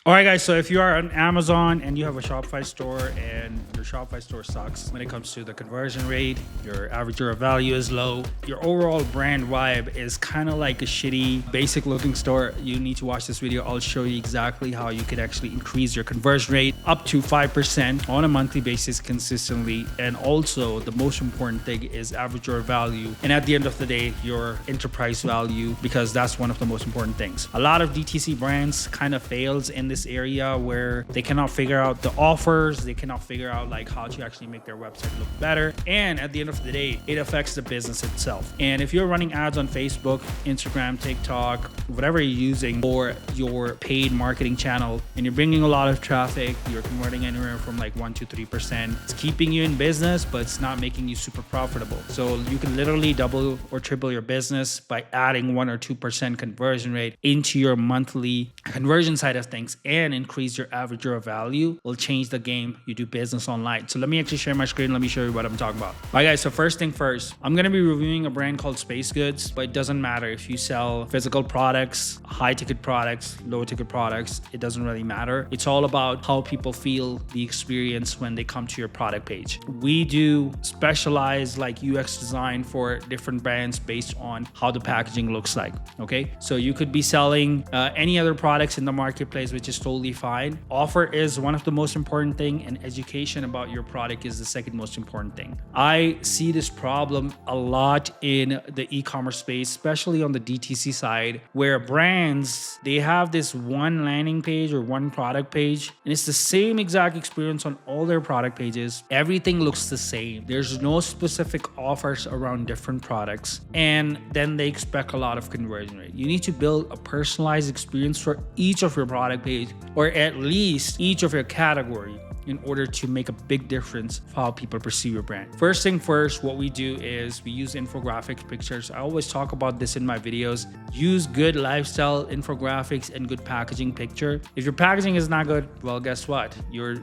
All right, guys, so if you are on Amazon and you have a Shopify store and your Shopify store sucks when it comes to the conversion rate, your average order value is low, your overall brand vibe is kind of like a shitty, basic looking store, you need to watch this video. I'll show you exactly how you could actually increase your conversion rate up to 5% on a monthly basis consistently. And also, the most important thing is average order value. And at the end of the day, your enterprise value, because that's one of the most important things. A lot of DTC brands kind of fails in this area where they cannot figure out the offers, they cannot figure out like how to actually make their website look better, and at the end of the day it affects the business itself. And if you're running ads on Facebook, Instagram, TikTok, whatever you're using for your paid marketing channel, and you're bringing a lot of traffic, you're converting anywhere from like 1 to 3%, it's keeping you in business, but it's not making you super profitable. So you can literally double or triple your business by adding 1 or 2% conversion rate into your monthly conversion side of things, and increase your average order value will change the game you do business online. So let me actually share my screen. Let me show you what I'm talking about. All right, guys, so first thing first, I'm going to be reviewing a brand called Space Goods, but it doesn't matter if you sell physical products, high ticket products, low ticket products, it doesn't really matter. It's all about how people feel the experience when they come to your product page. We do specialized like UX design for different brands based on how the packaging looks like. Okay, so you could be selling any other products in the marketplace, which is totally fine. Offer is one of the most important thing, and education about your product is the second most important thing. I see this problem a lot in the e-commerce space, especially on the DTC side, where brands, they have this one landing page or one product page, and it's the same exact experience on all their product pages. Everything looks the same. There's no specific offers around different products, and then they expect a lot of conversion rate. You need to build a personalized experience for each of your product page, or at least each of your category, in order to make a big difference for how people perceive your brand. First thing first, what we do is we use infographics pictures. I always talk about this in my videos. Use good lifestyle infographics and good packaging picture. If your packaging is not good, well, guess what? You're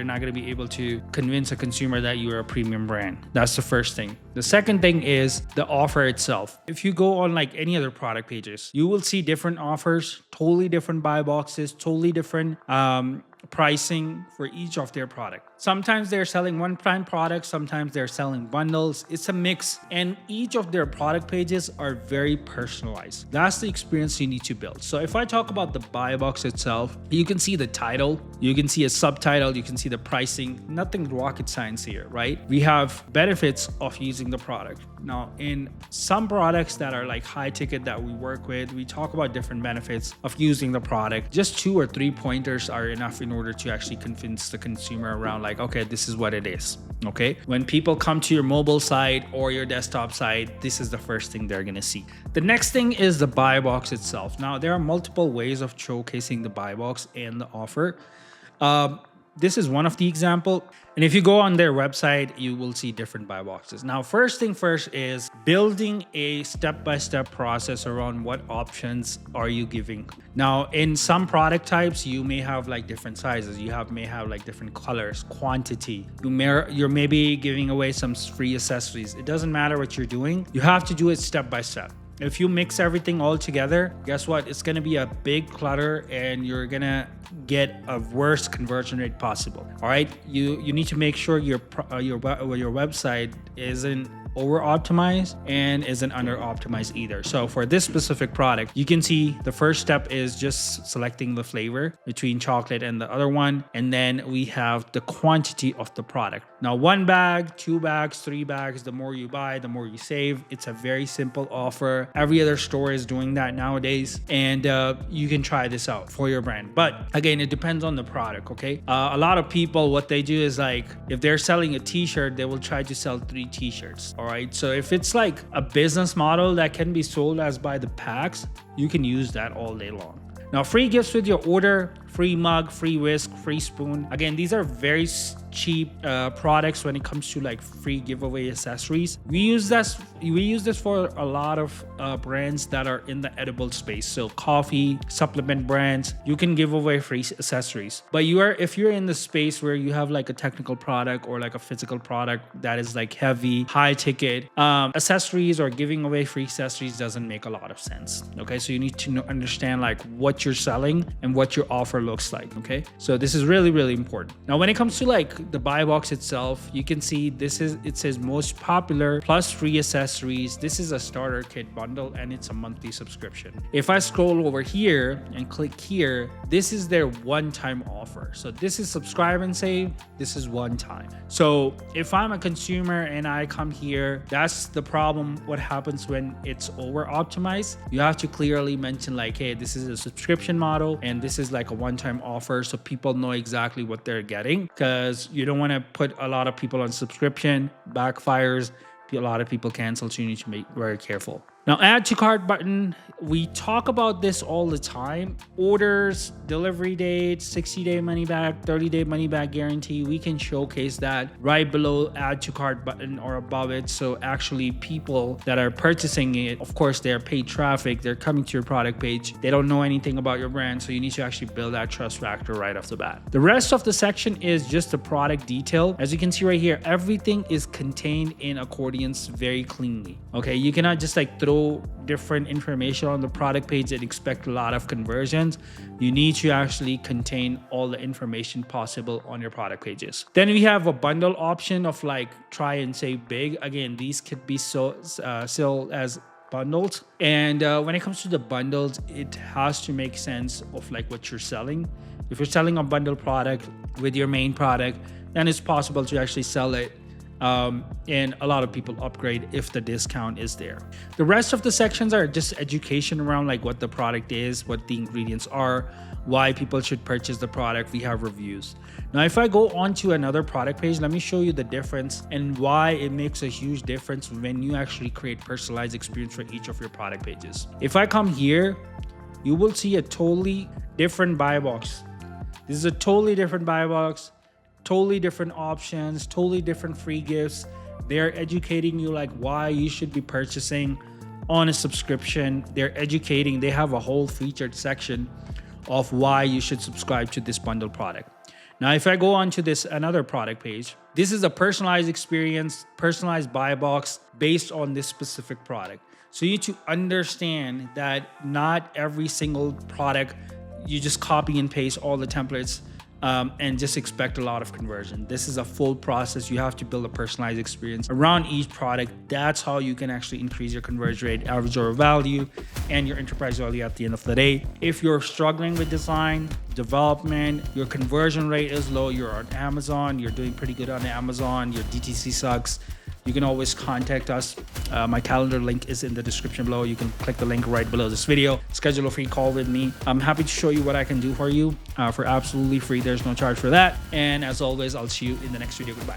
not going to be able to convince a consumer that you are a premium brand. That's the first thing. The second thing is the offer itself. If you go on like any other product pages, you will see different offers, totally different buy boxes, totally different pricing for each of their product. Sometimes they're selling one-time products, sometimes they're selling bundles. It's a mix, and each of their product pages are very personalized. That's the experience you need to build. So if I talk about the buy box itself, you can see the title, you can see a subtitle, you can see the pricing. Nothing rocket science here, right? We have benefits of using the product. Now, in some products that are like high ticket that we work with, we talk about different benefits of using the product. Just 2 or 3 pointers are enough in order to actually convince the consumer around like, okay, this is what it is. Okay, when people come to your mobile site or your desktop site, this is the first thing they're gonna see. The next thing is the buy box itself. Now, there are multiple ways of showcasing the buy box and the offer. This is one of the example. And if you go on their website, you will see different buy boxes. Now, first thing first is building a step-by-step process around what options are you giving. Now, in some product types, you may have like different sizes. You may have like different colors, quantity. You're maybe giving away some free accessories. It doesn't matter what you're doing. You have to do it step by step. If you mix everything all together, guess what? It's going to be a big clutter, and you're going to get a worst conversion rate possible. All right. You need to make sure your website isn't over optimized and isn't under optimized either. So for this specific product, you can see the first step is just selecting the flavor between chocolate and the other one. And then we have the quantity of the product. Now, 1 bag, 2 bags, 3 bags, the more you buy, the more you save. It's a very simple offer. Every other store is doing that nowadays. And you can try this out for your brand. But again, it depends on the product, okay? A lot of people, what they do is like, if they're selling a t-shirt, they will try to sell 3 t-shirts. All right. So if it's like a business model that can be sold as by the packs, you can use that all day long. Now, free gifts with your order, free mug, free whisk, free spoon. Again, these are very cheap products when it comes to like free giveaway accessories. We use this for a lot of brands that are in the edible space. So coffee, supplement brands, you can give away free accessories. But if you're in the space where you have like a technical product or like a physical product that is like heavy, high ticket, accessories or giving away free accessories doesn't make a lot of sense. Okay, so you need to understand like what you're selling and what your offer looks like. Okay, so this is really, really important. Now, when it comes to like the buy box itself, you can see it says most popular plus free accessories. This is a starter kit bundle and it's a monthly subscription. If I scroll over here and click here, this is their one-time offer. So this is subscribe and save. This is one time. So if I'm a consumer and I come here, that's the problem. What happens when it's over optimized? You have to clearly mention like, hey, this is a subscription model and this is like a one-time offer, so people know exactly what they're getting, because you don't want to put a lot of people on subscription, backfires, a lot of people cancel, so you need to be very careful. Now, add to cart button, we talk about this all the time. Orders, delivery date, 60-day money back, 30-day money back guarantee. We can showcase that right below add to cart button or above it. So actually people that are purchasing it, of course, they're paid traffic. They're coming to your product page. They don't know anything about your brand. So you need to actually build that trust factor right off the bat. The rest of the section is just the product detail. As you can see right here, everything is contained in accordions very cleanly. Okay, you cannot just like throw different information on the product page and expect a lot of conversions. You need to actually contain all the information possible on your product pages. Then we have a bundle option of like try and save big. Again, these could be sold as bundles. And when it comes to the bundles, it has to make sense of like what you're selling. If you're selling a bundle product with your main product, then it's possible to actually sell it. And a lot of people upgrade if the discount is there. The rest of the sections are just education around like what the product is, what the ingredients are, why people should purchase the product. We have reviews. Now, if I go on to another product page, let me show you the difference and why it makes a huge difference when you actually create personalized experience for each of your product pages. If I come here, you will see a totally different buy box. This is a totally different buy box. Totally different options, totally different free gifts. They're educating you like why you should be purchasing on a subscription. They're educating, they have a whole featured section of why you should subscribe to this bundle product. Now, if I go on to this another product page, this is a personalized experience, personalized buy box based on this specific product. So you need to understand that not every single product, you just copy and paste all the templates and just expect a lot of conversion. This is a full process. You have to build a personalized experience around each product. That's how you can actually increase your conversion rate, average order value, and your enterprise value at the end of the day. If you're struggling with design, development, your conversion rate is low, you're on Amazon, you're doing pretty good on Amazon, your DTC sucks, you can always contact us. My calendar link is in the description below. You can click the link right below this video. Schedule a free call with me. I'm happy to show you what I can do for you for absolutely free. There's no charge for that. And as always, I'll see you in the next video. Goodbye.